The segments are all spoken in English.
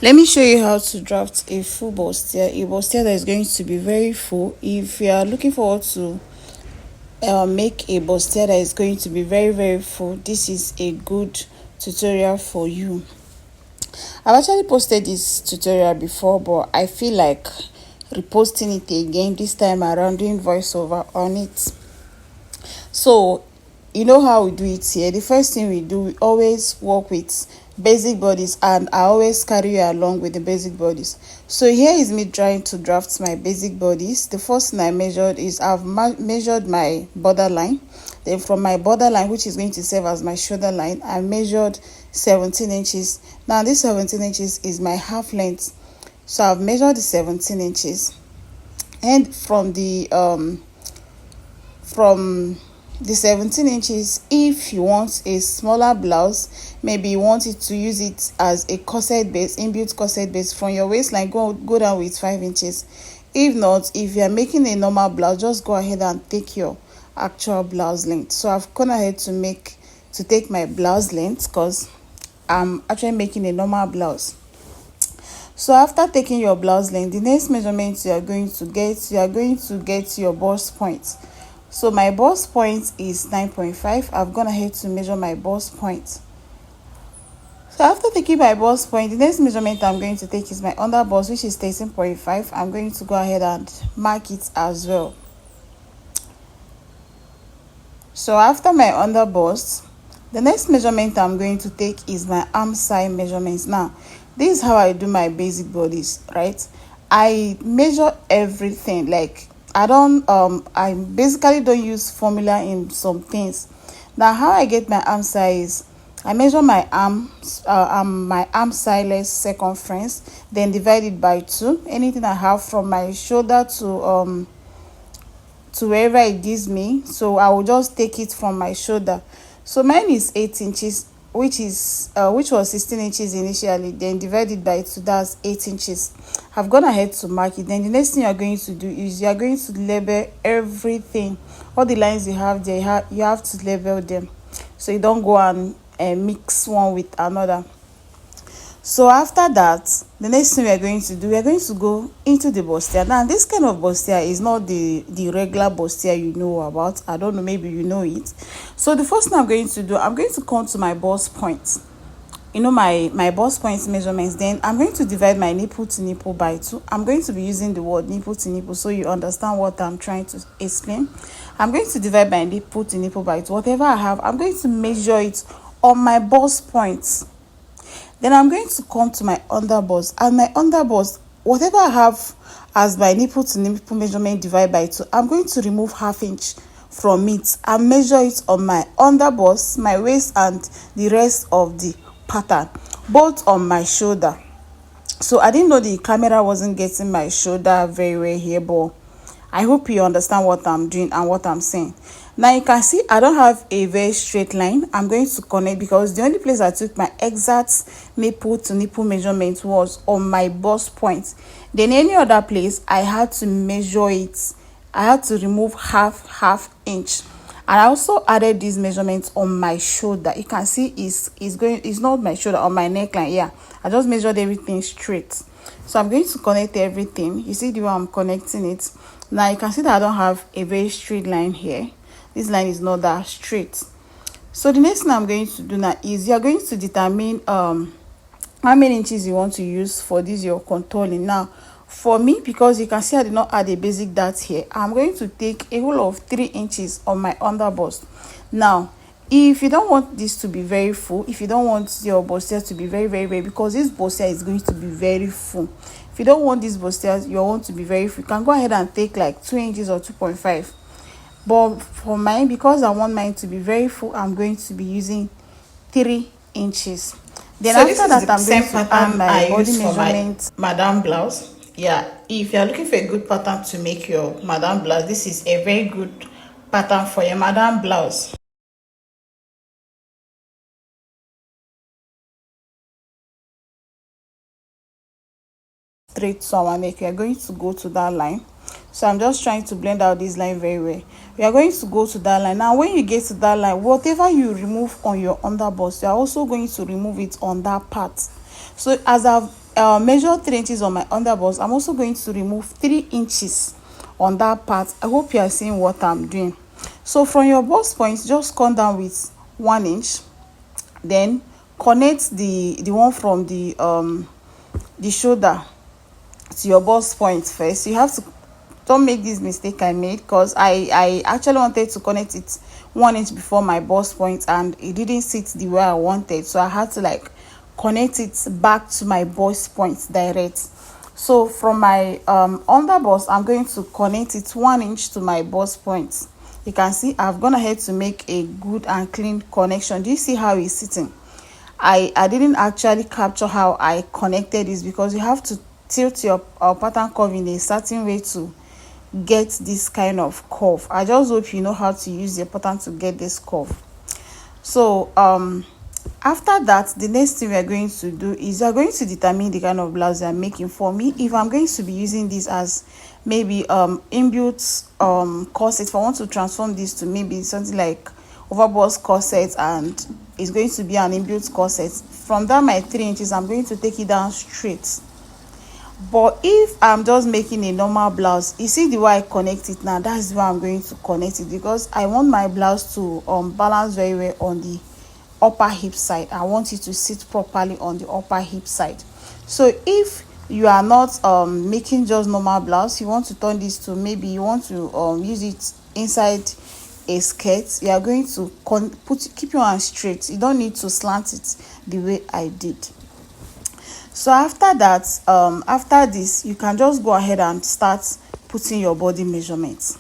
Let me show you how to draft a full bustier, a bustier that is going to be very full. If you are looking forward to make a bustier that is going to be very full, this is a good tutorial for you. I've actually posted this tutorial before, but I feel like reposting it again this time around, doing voiceover on it. So you know how we do it here. The first thing we do, we always work with basic bodies, and I always carry you along with the basic bodies. So here is me trying to draft my basic bodies. The first thing I measured is I've measured my borderline. Then from my borderline, which is going to serve as my shoulder line, I measured 17 inches. Now this 17 inches is my half length, so I've measured the 17 inches. And from the 17 inches, if you want a smaller blouse, maybe you want it to use it as a corset base, inbuilt corset base, from your waistline go down with 5 inches. If not, if you are making a normal blouse, just go ahead and take your actual blouse length. So I've gone ahead to take my blouse length because I'm actually making a normal blouse. So after taking your blouse length, the next measurement you are going to get your bust point. So my bust point is 9.5. I've gone ahead to measure my bust point. So after taking my bust point, the next measurement I'm going to take is my under bust, which is 13.5. I'm going to go ahead and mark it as well. So after my under bust, the next measurement I'm going to take is my arm side measurements. Now, this is how I do my basic bodies, right? I measure everything. Like I basically don't use formula in some things. Now how I get my arm size, I measure my arm size circumference, then divide it by 2. Anything I have from my shoulder to wherever it gives me, so I will just take it from my shoulder. So mine is 8 inches, which was 16 inches initially, then divided by 2, that's 8 inches. I've gone ahead to mark it. Then the next thing you're going to do is you're going to label everything. All the lines you have there, you have to label them, so you don't go and mix one with another. So after that, the next thing we are going to do, we are going to go into the bustier. Now this kind of bustier is not the regular bustier you know about. I don't know, maybe you know it. So the first thing I'm going to do, I'm going to come to my bust point. You know, my bust point measurements. Then I'm going to divide my nipple to nipple by 2. I'm going to be using the word nipple to nipple so you understand what I'm trying to explain. I'm going to divide my nipple to nipple by 2. Whatever I have, I'm going to measure it on my bust point. Then I'm going to come to my under bust, and my under bust, whatever I have as my nipple to nipple measurement divided by 2, I'm going to remove ½ inch from it and measure it on my under bust, my waist, and the rest of the pattern, both on my shoulder. So I didn't know the camera wasn't getting my shoulder very well here, but I hope you understand what I'm doing and what I'm saying. Now you can see I don't have a very straight line. I'm going to connect because the only place I took my exact nipple to nipple measurement was on my bust point. Then any other place I had to measure it. I had to remove half inch. And I also added these measurements on my shoulder. You can see it's not my shoulder, on my neckline. Yeah, I just measured everything straight. So I'm going to connect everything. You see the way I'm connecting it. Now you can see that I don't have a very straight line here. This line is not that straight. So the next thing I'm going to do now is you're going to determine how many inches you want to use for this your contouring. Now for me, because you can see I did not add a basic dart here, I'm going to take a whole of 3 inches on my under bust. Now if you don't want this to be very full, if you don't want your bustier to be very, because this bustier is going to be very full, if you don't want this bustier, you want to be very full, you can go ahead and take like 2 inches or 2.5. But for mine, because I want mine to be very full, I'm going to be using 3 inches. Then so after that, I'm going to add my body measurement. Madame blouse. Yeah, if you're looking for a good pattern to make your madame blouse, this is a very good pattern for your madame blouse. Straight to our neck, we are going to go to that line. So I'm just trying to blend out this line very well. We are going to go to that line. Now when you get to that line, whatever you remove on your under bust, you are also going to remove it on that part. So as I've measure 3 inches on my underbust, I'm also going to remove 3 inches on that part. I hope you are seeing what I'm doing. So from your bust point, just come down with 1 inch, then connect the one from the shoulder to your bust point first. You have to, don't make this mistake I made, because I actually wanted to connect it 1 inch before my bust point and it didn't sit the way I wanted, so I had to like connect it back to my bust point direct. So from my underbust, I'm going to connect it 1 inch to my bust point. You can see I've gone ahead to make a good and clean connection. Do you see how it's sitting? I didn't actually capture how I connected this, because you have to tilt your pattern curve in a certain way to get this kind of curve. I just hope you know how to use your pattern to get this curve. So after that, the next thing we are going to do is we are going to determine the kind of blouse I'm making. For me, if I'm going to be using this as maybe inbuilt corset, if I want to transform this to maybe something like overbust corset and it's going to be an inbuilt corset, from that my 3 inches, I'm going to take it down straight. But if I'm just making a normal blouse, you see the way I connect it now, that's why I'm going to connect it, because I want my blouse to balance very well on the upper hip side. I want it to sit properly on the upper hip side. So if you are not making just normal blouse, you want to turn this to, maybe you want to use it inside a skirt, you are going to keep your hand straight. You don't need to slant it the way I did. So after that, after this, you can just go ahead and start putting your body measurements.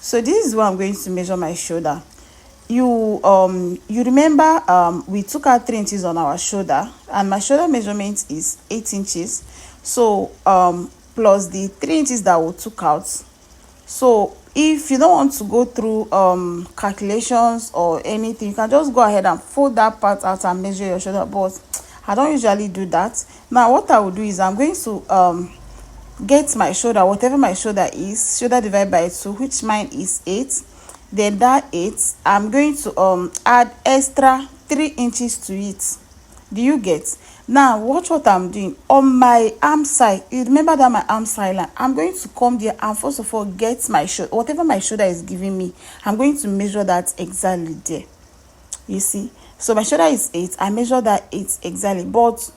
So this is where I'm going to measure my shoulder. You remember we took out 3 inches on our shoulder, and my shoulder measurement is 8 inches. So plus the 3 inches that we took out. So if you don't want to go through calculations or anything, you can just go ahead and fold that part out and measure your shoulder. But I don't usually do that. Now what I will do is I'm going to get my shoulder, whatever my shoulder is, shoulder divided by 2, which mine is 8. Then that 8, I'm going to add extra 3 inches to it. Do you get? Now watch what I'm doing on my arm side. You remember that my arm side line, I'm going to come there and first of all get my shoulder, whatever my shoulder is giving me, I'm going to measure that exactly there. You see, so my shoulder is 8, I measure that 8 exactly. But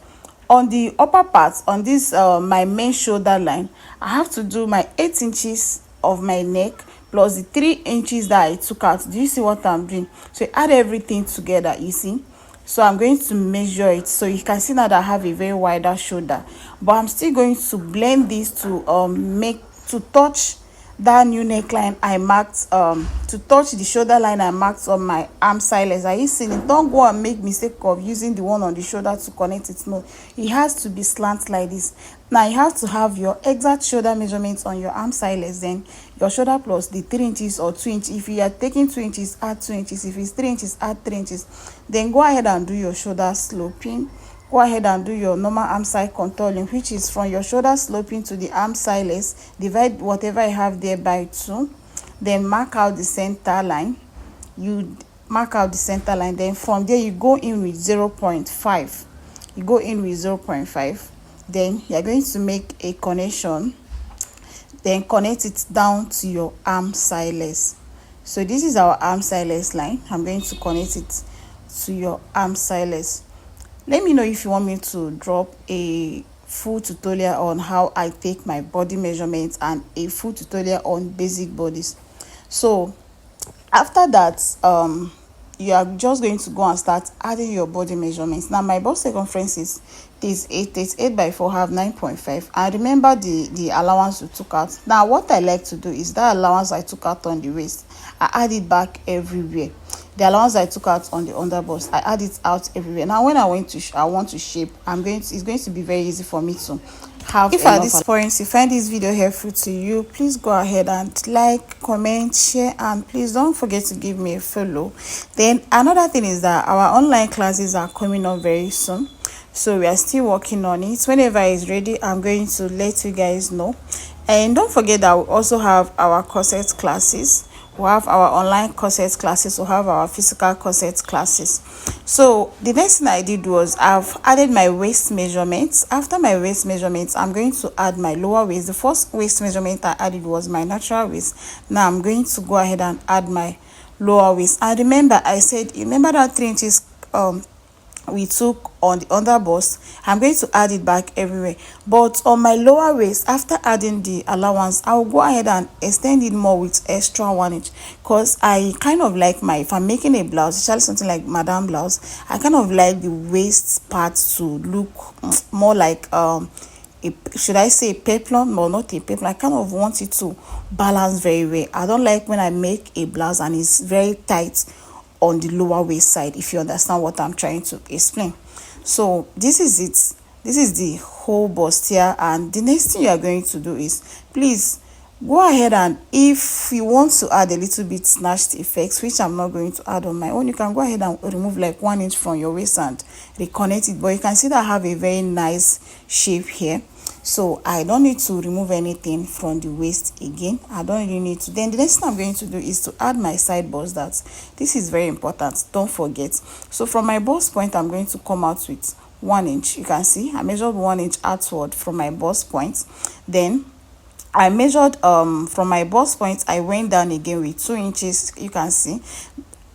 on the upper part, on this my main shoulder line, I have to do my 8 inches of my neck plus the 3 inches that I took out. Do you see what I'm doing? So add everything together, you see. So I'm going to measure it. So you can see now that I have a very wider shoulder, but I'm still going to blend this to touch that new neckline I marked, to touch the shoulder line I marked on my arm side. Are you seeing it? Don't go and make mistake of using the one on the shoulder to connect it. No, it has to be slant like this. Now you have to have your exact shoulder measurements on your arm side, then your shoulder plus the 3 inches or 2 inches. If you are taking 2 inches, add 2 inches. If it's 3 inches, add 3 inches. Then go ahead and do your shoulder sloping. Go ahead and do your normal arm side contouring, which is from your shoulder sloping to the arm side. Divide whatever I have there by 2. Then mark out the center line. You mark out the center line. Then from there you go in with 0.5. You go in with 0.5. Then you are going to make a connection. Then connect it down to your arm side. So this is our arm side line. I'm going to connect it to your arm side. Let me know if you want me to drop a full tutorial on how I take my body measurements and a full tutorial on basic bodies. So after that, you are just going to go and start adding your body measurements. Now my bust circumference is 8 by 4, have 9.5. And remember the allowance we took out. Now what I like to do is that allowance I took out on the waist, I add it back everywhere. The allowance I took out on the underbust, I add it out everywhere. Now when I want to shape, it's going to be very easy for me to have. If at this point you find this video helpful to you, please go ahead and like, comment, share, and please don't forget to give me a follow. Then another thing is that our online classes are coming up very soon, so we are still working on it. Whenever it's ready, I'm going to let you guys know. And don't forget that we also have our corset classes. we have our online corset classes, we have our physical corset classes. So the next thing I did was I've added my waist measurements. After my waist measurements, I'm going to add my lower waist. The first waist measurement I added was my natural waist. Now I'm going to go ahead and add my lower waist. And remember, I said, remember that 3 inches we took on the under bust. I'm going to add it back everywhere, but on my lower waist, after adding the allowance, I will go ahead and extend it more with extra 1 inch, because I kind of like if I'm making a blouse, especially something like madam blouse, I kind of like the waist part to look more like should I say peplum, or not a peplum. I kind of want it to balance very well. I don't like when I make a blouse and it's very tight on the lower waist side, if you understand what I'm trying to explain. So this is it. This is the whole bustier, and the next thing you are going to do is, please go ahead, and if you want to add a little bit snatched effects, which I'm not going to add on my own, you can go ahead and remove like 1 inch from your waist and reconnect it. But you can see that I have a very nice shape here, so I don't need to remove anything from the waist again. I don't really need to. Then the next thing I'm going to do is to add my side bust. That this is very important, don't forget. So from my bust point, I'm going to come out with 1 inch. You can see I measured 1 inch outward from my bust point. Then I measured from my bust point, I went down again with 2 inches. You can see.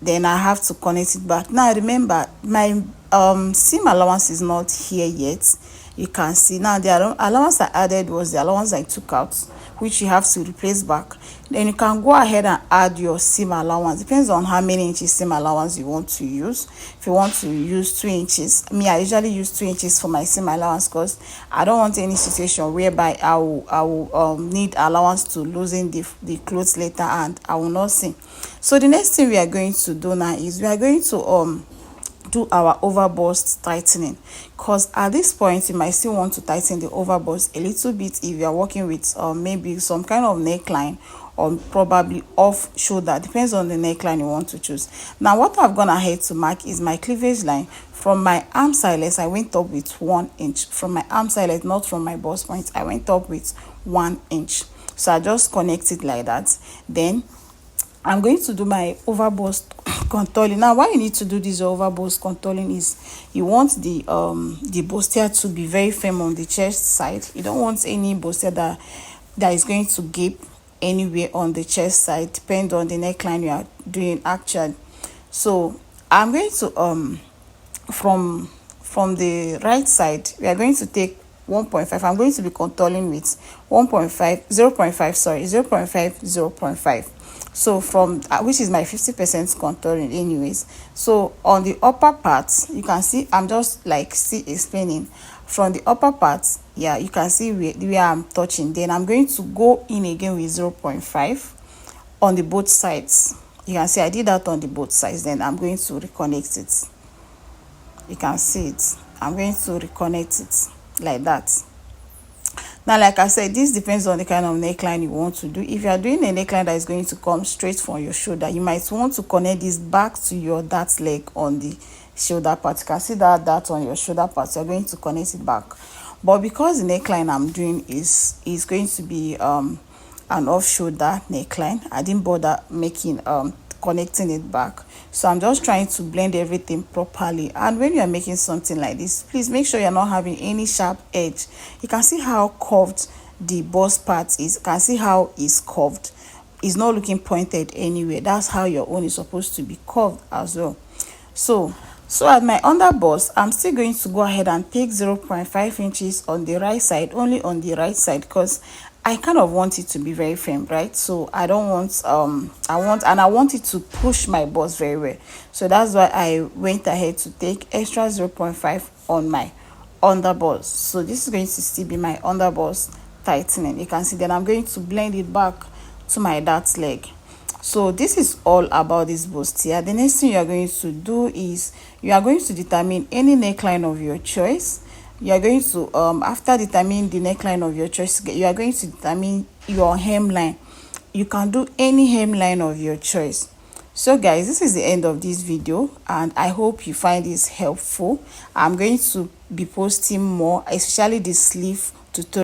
Then I have to connect it back. Now remember, my seam allowance is not here yet. You can see now the allowance I added was the allowance I took out, which you have to replace back. Then you can go ahead and add your seam allowance. Depends on how many inches seam allowance you want to use. If you want to use 2 inches, I usually use 2 inches for my seam allowance, because I don't want any situation whereby I will need allowance to loosen the clothes later and I will not seam. So the next thing we are going to do now is we are going to do our over bust tightening, because at this point you might still want to tighten the over bust a little bit if you are working with maybe some kind of neckline, or probably off shoulder, depends on the neckline you want to choose. Now what I've gone ahead to mark is my cleavage line. From my arm silence, I went up with 1 inch. From my arm silence, not from my bust point, I went up with 1 inch. So I just connect it like that. Then I'm going to do my over bust contouring. Now why you need to do this over bust contouring is you want the bustier to be very firm on the chest side. You don't want any bustier that is going to gape anywhere on the chest side, depend on the neckline you are doing actually. So I'm going to from the right side, we are going to take 1.5. I'm going to be contouring with 1.5 0.5 sorry 0.5 0.5. So from which is my 50% contouring anyways. So on the upper part, you can see I'm just like explaining from the upper part. Yeah, you can see where I'm touching. Then I'm going to go in again with 0.5 on the both sides. You can see I did that on the both sides. Then I'm going to reconnect it. You can see it. I'm going to reconnect it like that. Now, like I said, this depends on the kind of neckline you want to do. If you are doing a neckline that is going to come straight from your shoulder, you might want to connect this back to your dart leg on the shoulder part. You can see that on your shoulder part. You're going to connect it back. But because the neckline I'm doing is going to be an off shoulder neckline, I didn't bother making connecting it back. So I'm just trying to blend everything properly. And when you are making something like this, please make sure you're not having any sharp edge. You can see how curved the bust part is. You can see how it's curved. It's not looking pointed anywhere. That's how your own is supposed to be curved as well. So at my under bust, I'm still going to go ahead and take 0.5 inches on the right side, only on the right side, because I kind of want it to be very firm, right? So I don't want I want it to push my bust very well. So that's why I went ahead to take extra 0.5 on my under bust. So this is going to still be my under bust tightening. You can see that I'm going to blend it back to my dart leg. So this is all about this bustier. The next thing you are going to do is you are going to determine any neckline of your choice. You are going to after determining the neckline of your choice, you are going to determine your hemline. You can do any hemline of your choice. So guys, this is the end of this video, and I hope you find this helpful. I'm going to be posting more, especially the sleeve tutorial.